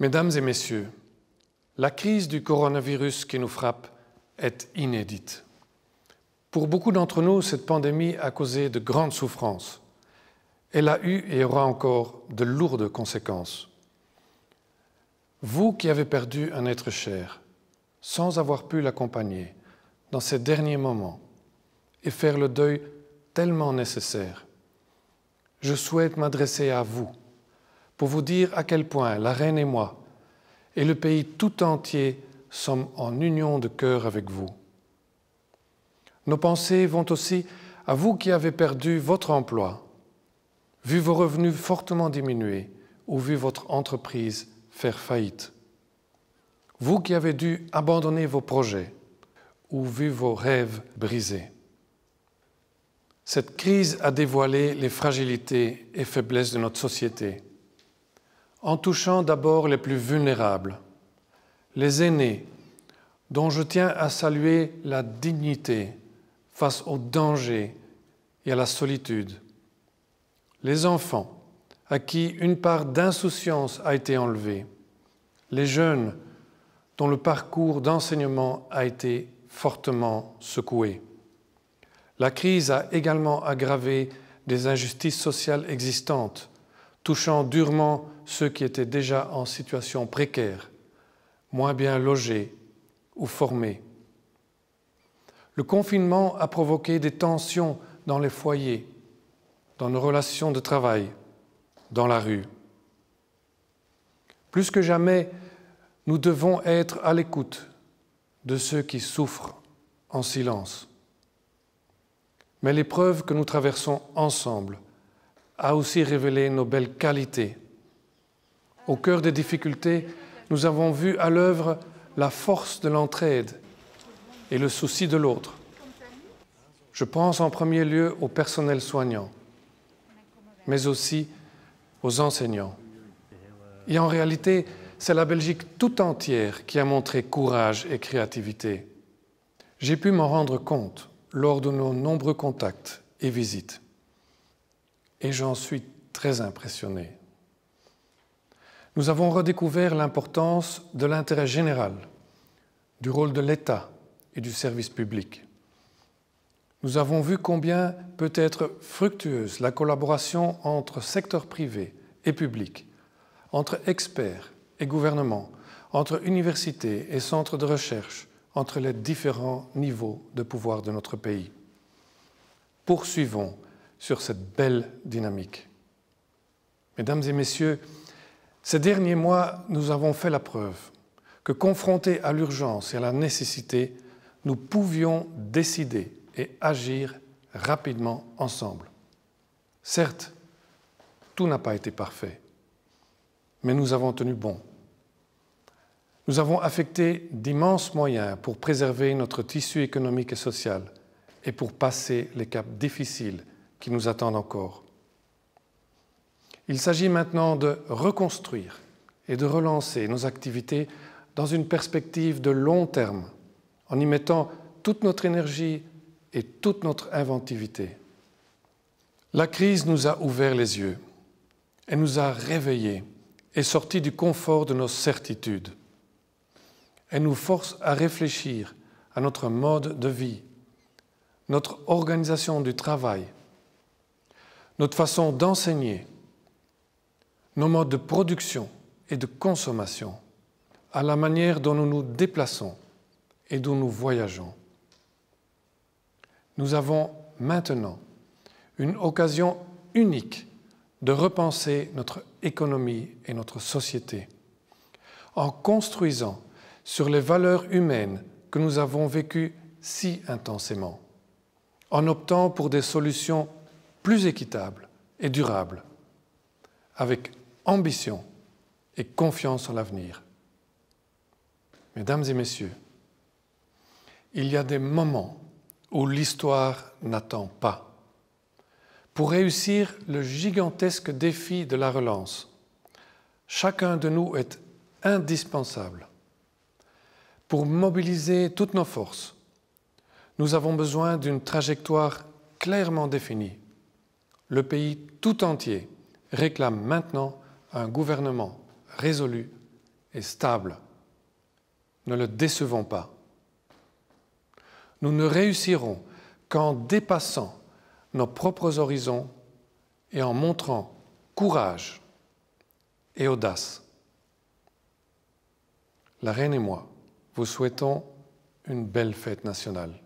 Mesdames et messieurs, la crise du coronavirus qui nous frappe est inédite. Pour beaucoup d'entre nous, cette pandémie a causé de grandes souffrances. Elle a eu et aura encore de lourdes conséquences. Vous qui avez perdu un être cher, sans avoir pu l'accompagner dans ces derniers moments et faire le deuil tellement nécessaire, je souhaite m'adresser à vous pour vous dire à quel point la Reine et moi et le pays tout entier sommes en union de cœur avec vous. Nos pensées vont aussi à vous qui avez perdu votre emploi, vu vos revenus fortement diminuer ou vu votre entreprise faire faillite. Vous qui avez dû abandonner vos projets ou vu vos rêves brisés. Cette crise a dévoilé les fragilités et faiblesses de notre société, en touchant d'abord les plus vulnérables, les aînés, dont je tiens à saluer la dignité face au danger et à la solitude, les enfants, à qui une part d'insouciance a été enlevée, les jeunes, dont le parcours d'enseignement a été fortement secoué. La crise a également aggravé des injustices sociales existantes, touchant durement ceux qui étaient déjà en situation précaire, moins bien logés ou formés. Le confinement a provoqué des tensions dans les foyers, dans nos relations de travail, dans la rue. Plus que jamais, nous devons être à l'écoute de ceux qui souffrent en silence. Mais l'épreuve que nous traversons ensemble a aussi révélé nos belles qualités. Au cœur des difficultés, nous avons vu à l'œuvre la force de l'entraide et le souci de l'autre. Je pense en premier lieu au personnel soignant, mais aussi aux enseignants. Et en réalité, c'est la Belgique tout entière qui a montré courage et créativité. J'ai pu m'en rendre compte lors de nos nombreux contacts et visites. Et j'en suis très impressionné. Nous avons redécouvert l'importance de l'intérêt général, du rôle de l'État et du service public. Nous avons vu combien peut être fructueuse la collaboration entre secteur privé et public, entre experts et gouvernements, entre universités et centres de recherche, entre les différents niveaux de pouvoir de notre pays. Poursuivons sur cette belle dynamique. Mesdames et messieurs, ces derniers mois, nous avons fait la preuve que, confrontés à l'urgence et à la nécessité, nous pouvions décider et agir rapidement ensemble. Certes, tout n'a pas été parfait, mais nous avons tenu bon. Nous avons affecté d'immenses moyens pour préserver notre tissu économique et social et pour passer les caps difficiles qui nous attendent encore. Il s'agit maintenant de reconstruire et de relancer nos activités dans une perspective de long terme, en y mettant toute notre énergie et toute notre inventivité. La crise nous a ouvert les yeux, elle nous a réveillés et sortis du confort de nos certitudes. Elle nous force à réfléchir à notre mode de vie, notre organisation du travail, notre façon d'enseigner, nos modes de production et de consommation, à la manière dont nous nous déplaçons et dont nous voyageons. Nous avons maintenant une occasion unique de repenser notre économie et notre société en construisant sur les valeurs humaines que nous avons vécues si intensément, en optant pour des solutions plus équitables et durables, avec ambition et confiance en l'avenir. Mesdames et messieurs, il y a des moments où l'histoire n'attend pas. Pour réussir le gigantesque défi de la relance, chacun de nous est indispensable. Pour mobiliser toutes nos forces, nous avons besoin d'une trajectoire clairement définie. Le pays tout entier réclame maintenant un gouvernement résolu et stable. Ne le décevons pas. Nous ne réussirons qu'en dépassant nos propres horizons et en montrant courage et audace. La Reine et moi vous souhaitons une belle fête nationale.